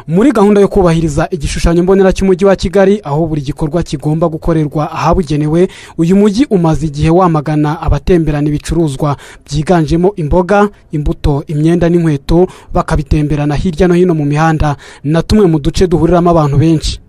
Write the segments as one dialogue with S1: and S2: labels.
S1: Muri gahunda yo kubahiriza igishushanyo mbonera cy'umujyi wa Kigali aho buri gikorwa kigomba gukorerwa ahabugenewe, uyu mujyi umaze igihe wamagana abatemberana ibicuruzwa byiganjemo imboga, imbuto, imyenda n'inkweto bakabitemberana hirya no hino mu mihanda na tumwe mu duce duhuriramo abantu benshi.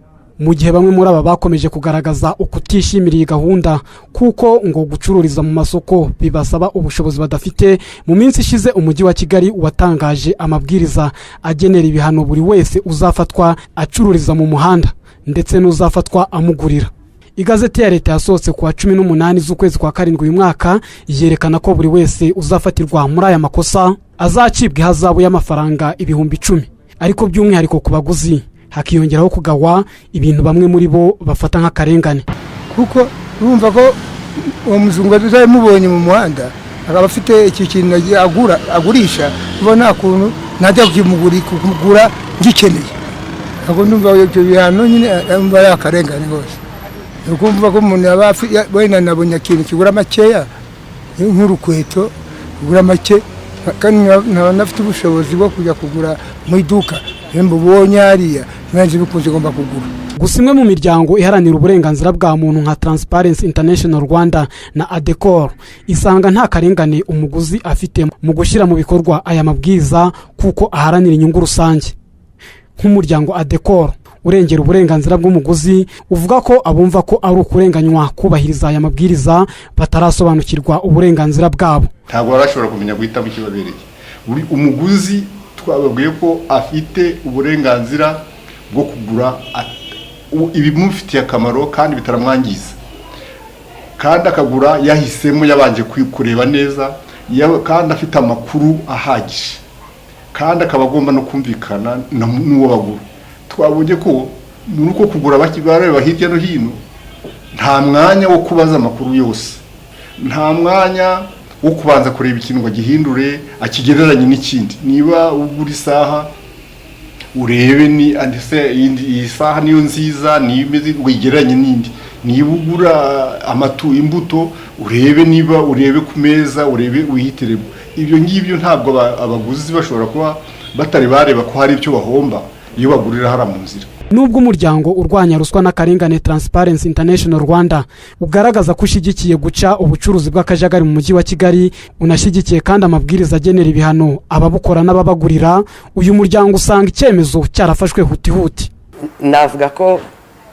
S1: Mu gihe bamwe muri aba bakomeje kugaragaza ukutishimira iyi gahunda kuko ngo gucururiza mu masoko bibasaba ubushobozi badafite, mu minsi ishize umujyi wa Kigali watangaje amabwiriza agenera ibihano buri wese uzafatwa acururiza mu muhanda ndetse n'uzafatwa amugurira. Igazeti ya leta yasohotse kuwa 18 z'ukwezi kwa 7 uyu mwaka yerekana ko buri wese uzafatirwa muri aya makosa azacibwa ihazabu y'amafaranga 10,000, ariko by'umwihariko ku baguzi hakiyongeraho kugawa ibintu bamwe muri bo bafata nk'akarengane.
S2: Kuko urumva ko uwo muzunguzaji mubonye mu muhanda akaba afite iki kintu agurisha, ubona kuntu najya kugura ngikeneye, ahubwo ndumva ibyo bihano nyine ari akarengane rwose. Ukumva ko umuntu yaba wenda nabonye ikintu kigura makeya nk'urukweto kugura make, kandi nafite ubushobozi bwo kujya kugura mu iduka mbonye hariya nanjye bikunze ngomba kugura.
S1: Gusa imwe mu miryango iharanira uburenganzira bwa muntu nka International-Rwanda na Adecor isanga nta karengane umuguzi afite mu gushyira mu bikorwa aya mabwiriza kuko aharanira inyungu rusange. Nk'umuryango Adecor urengera uburenganzira bw'umuguzi uvuga ko abumva ko ari ukurenganywa kubahiriza aya mabwiriza batarasobanukirwa uburenganzira bwabo.
S3: Ntabwo barashobora kumenya guhitamo ikibabereye. Umuguzi twababwiye ko afite uburenganzira bwo kugura ibimufitiye akamaro kandi bitaramwangiza, kandi akagura yahisemo yabanje kureba neza, kandi afite amakuru ahagije, kandi akaba agomba no kumvikana n'uwo bagura. Twabonye ko nuko kugura bareba hirya no hino, nta mwanya wo kubaza amakuru yose, nta mwanya wo kubanza kureba ikintu ngo gihindure akigereranye n'ikindi. Niba ugura isaha urebe ni andise iyi saha niyo nziza nimeze wigereranye n'indi. Niba ugura imbuto urebe ku meza, urebe wihitiremo. Ibyo ngibyo ntabwo abaguzi bashobora kuba batari bareba ko hari icyo bahomba iyo bagurira hara mu nzira.
S1: Nubwo umuryango urwanya ruswa n'akarengane International-Rwanda ugaragaza ko ushigikiye guca ubucuruzi bw'akajagari mu mujyi wa Kigali, unashyigikiye kandi amabwiriza agenera ibihano ababukora n'ababagurira, uyu muryango usanga icyemezo cyarafashwe huti.
S4: Navuga ko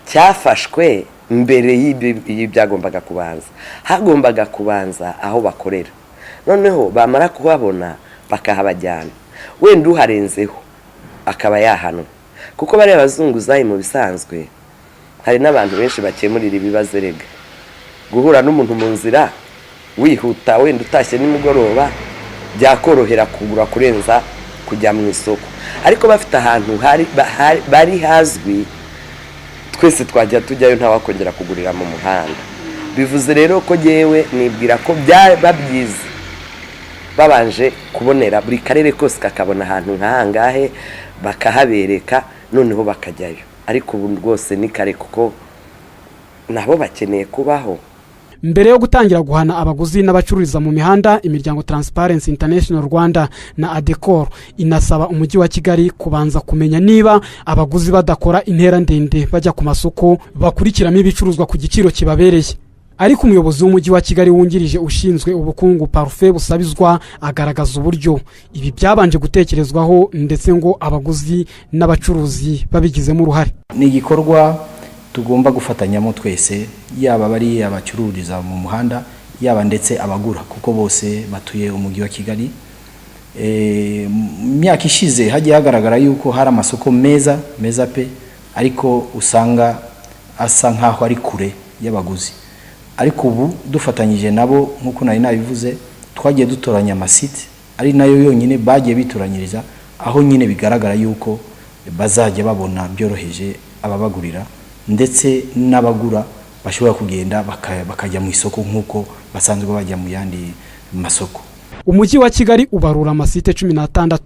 S4: cyafashwe mbere y'ibyagombaga kubanza. Hagombaga kubanza aho bakorera, noneho bamara kuhabona bakahabajyana, wenda uharenzeho akaba yahanwa. Kuko bari abazunguzaji mu bisanzwe hari n'abantu benshi bakemurira ibibazo rega. Guhura n'umuntu mu nzira wihuta wenda utashye nimugoroba byakorohera kugura kurenza kujya mu isoko, ariko bafite ahantu bari hazwi twese twajya tujyayo ntawakongera kugurira mu muhanda. Bivuze rero ko jewe nibwira ko babyize babanje kubonera buri karere kose kakabona ahantu nkahangahe bakahabereka, noneho bakajyayo. Ariko ubu rwose ni kare kuko nabo bakeneye kubaho.
S1: Mbere yo gutangira guhana abaguzi n'abacururiza mu mihanda, imiryango International-Rwanda na Adecor inasaba umujyi wa Kigali kubanza kumenya niba abaguzi badakora intera ndende bajya ku masoko bakurikiramo ibicuruzwa ku giciro kibabereye. Ariko umuyobozi w'umujyi wa Kigali wungirije ushinzwe ubukungu Parfait Busabizwa agaragaza uburyo ibi byabanje gutekerezwaho ndetse ngo abaguzi n'abacuruzi babigizemo uruhare.
S5: Ni igikorwa tugomba gufatanyamo twese, yaba bari abacururiza mu muhanda yaba ndetse abagura, kuko bose batuye umujyi wa Kigali. Myaka ishize hagiye hagaragara yuko hari amasoko meza pe, ariko usanga asa nkaho ari kure y'abaguzi. Ariko ubu dufatanyije nabo nkuko nari nabivuze, twagiye dutoranya amasite ari nayo yonyine bagiye bitoranyiriza, aho nyine bigaragara yuko bazajya babona byoroheje ababagurira ndetse n'abagura bashobora kugenda bakajya mu isoko nkuko basanzwe bajya mu yandi masoko.
S1: Umujyi wa Kigali ubarura amasite 16,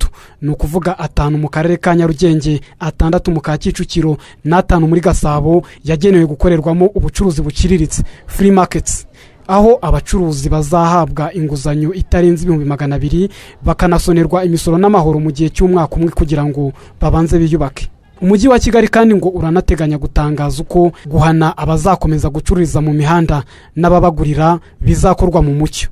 S1: nukuvuga 5 mu karere ka Nyarugenge, 6 mu ka Kicukiro na 5 muri Gasabo yagenewe gukorerwamo ubucuruzi buciriritse free markets. aho abacuruzi bazahabwa inguzanyo itarenze 200,000 bakanasonerwa imisoro n'amahoro mu gihe cy'umwaka umwe kugira ngo babanze biyubake. Umujyi wa Kigali kandi ngo uranateganya gutangaza uko guhana abazakomeza gucururiza mu mihanda n'ababagurira bizakorwa mu mucyo.